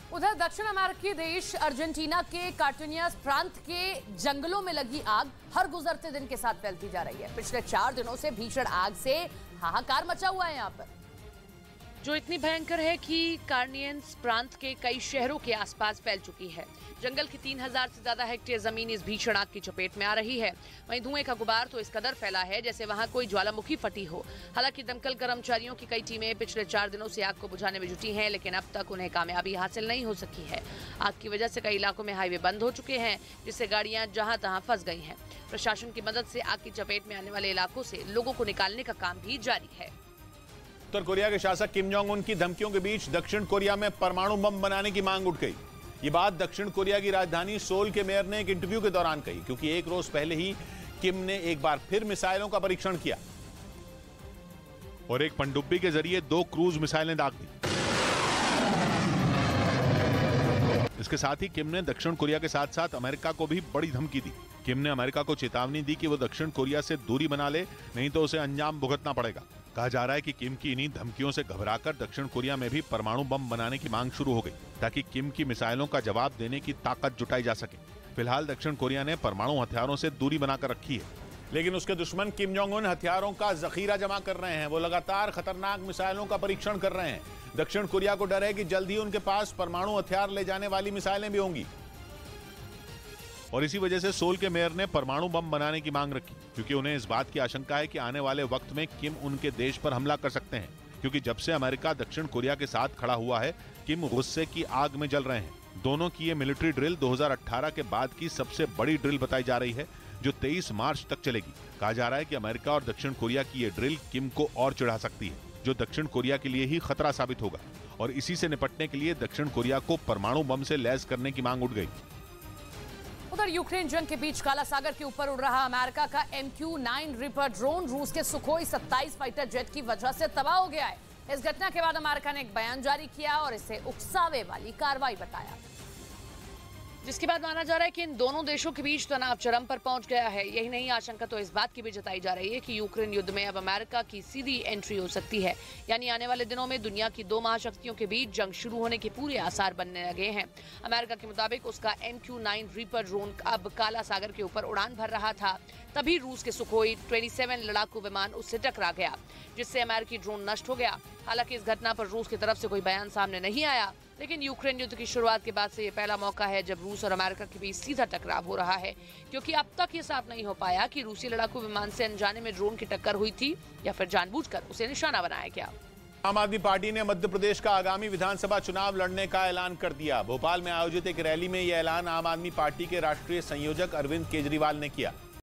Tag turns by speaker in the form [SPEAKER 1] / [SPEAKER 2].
[SPEAKER 1] उधर दक्षिण अमेरिकी देश अर्जेंटीना के कार्टेनियास प्रांत के जंगलों में लगी आग हर गुजरते दिन के साथ फैलती जा रही है। पिछले 4 दिनों से भीषण आग से हाहाकार मचा हुआ है यहाँ पर,
[SPEAKER 2] जो इतनी भयंकर है कि कार्नियंस प्रांत के कई शहरों के आसपास फैल चुकी है। जंगल की 3000 से ज्यादा हेक्टेयर जमीन इस भीषण आग की चपेट में आ रही है। वहीं धुएं का गुबार तो इस कदर फैला है जैसे वहां कोई ज्वालामुखी फटी हो। हालांकि दमकल कर्मचारियों की कई टीमें पिछले 4 दिनों से आग को बुझाने में जुटी हैं, लेकिन अब तक उन्हें कामयाबी हासिल नहीं हो सकी है। आग की वजह से कई इलाकों में हाईवे बंद हो चुके हैं, जिससे गाड़ियां जहां तहां फंस गई हैं। प्रशासन की मदद से आग की चपेट में आने वाले इलाकों से लोगों को निकालने का काम भी जारी है।
[SPEAKER 3] उत्तर कोरिया के शासक किम जोंग उन की धमकियों के बीच दक्षिण कोरिया में परमाणु बम बनाने की मांग उठ गई। ये बात दक्षिण कोरिया की राजधानी सोल के मेयर ने एक इंटरव्यू के दौरान कही, क्योंकि एक रोज पहले ही किम ने एक बार फिर मिसाइलों का परीक्षण किया और एक पनडुब्बी के जरिए 2 क्रूज मिसाइलें दाग दी। इसके साथ ही किम ने दक्षिण कोरिया के साथ साथ अमेरिका को भी बड़ी धमकी दी। किम ने अमेरिका को चेतावनी दी कि वो दक्षिण कोरिया से दूरी बना ले, नहीं तो उसे अंजाम भुगतना पड़ेगा। कहा जा रहा है कि किम की इन्हीं धमकियों से घबराकर दक्षिण कोरिया में भी परमाणु बम बनाने की मांग शुरू हो गई, ताकि किम की मिसाइलों का जवाब देने की ताकत जुटाई जा सके। फिलहाल दक्षिण कोरिया ने परमाणु हथियारों से दूरी बनाकर रखी है, लेकिन उसके दुश्मन किम जोंग उन हथियारों का जखीरा जमा कर रहे हैं। वो लगातार खतरनाक मिसाइलों का परीक्षण कर रहे हैं। दक्षिण कोरिया को डर है कि जल्द ही उनके पास परमाणु हथियार ले जाने वाली मिसाइलें भी होंगी, और इसी वजह से सोल के मेयर ने परमाणु बम बनाने की मांग रखी, क्योंकि उन्हें इस बात की आशंका है कि आने वाले वक्त में किम उनके देश पर हमला कर सकते हैं। क्योंकि जब से अमेरिका दक्षिण कोरिया के साथ खड़ा हुआ है, किम गुस्से की आग में जल रहे हैं। दोनों की ये मिलिट्री ड्रिल 2018 के बाद की सबसे बड़ी ड्रिल बताई जा रही है, जो 23 मार्च तक चलेगी। कहा जा रहा है कि अमेरिका और दक्षिण कोरिया की ये ड्रिल किम को और चिढ़ा सकती है, जो दक्षिण कोरिया के लिए ही खतरा साबित होगा। और इसी से निपटने के लिए दक्षिण कोरिया को परमाणु बम से लैस करने की मांग उठ गई।
[SPEAKER 1] उधर यूक्रेन जंग के बीच काला सागर के ऊपर उड़ रहा अमेरिका का MQ-9 रिपर ड्रोन रूस के सुखोई 27 फाइटर जेट की वजह से तबाह हो गया है। इस घटना के बाद अमेरिका ने एक बयान जारी किया और इसे उकसावे वाली कार्रवाई बताया,
[SPEAKER 2] जिसके बाद माना जा रहा है कि इन दोनों देशों के बीच तनाव चरम पर पहुंच गया है। यही नहीं, आशंका तो इस बात की भी जताई जा रही है कि यूक्रेन युद्ध में अब अमेरिका की सीधी एंट्री हो सकती है। यानी आने वाले दिनों में दुनिया की 2 महाशक्तियों के बीच जंग शुरू होने के पूरे आसार बनने लगे हैं। अमेरिका के मुताबिक उसका MQ-9 रिपर ड्रोन अब काला सागर के ऊपर उड़ान भर रहा था, तभी रूस के सुखोई 27 लड़ाकू विमान उससे टकरा गया, जिससे अमेरिकी ड्रोन नष्ट हो गया। हालांकि इस घटना पर रूस की तरफ से कोई बयान सामने नहीं आया, लेकिन यूक्रेन युद्ध की शुरुआत के बाद से ये पहला मौका है जब रूस और अमेरिका के बीच सीधा टकराव हो रहा है, क्योंकि अब तक ये साफ नहीं हो पाया कि रूसी लड़ाकू विमान से अनजाने में ड्रोन की टक्कर हुई थी या फिर जानबूझकर उसे निशाना बनाया गया।
[SPEAKER 3] आम आदमी पार्टी ने मध्य प्रदेश का आगामी विधानसभा चुनाव लड़ने का ऐलान कर दिया। भोपाल में आयोजित एक रैली में यह ऐलान आम आदमी पार्टी के राष्ट्रीय संयोजक अरविंद केजरीवाल ने किया।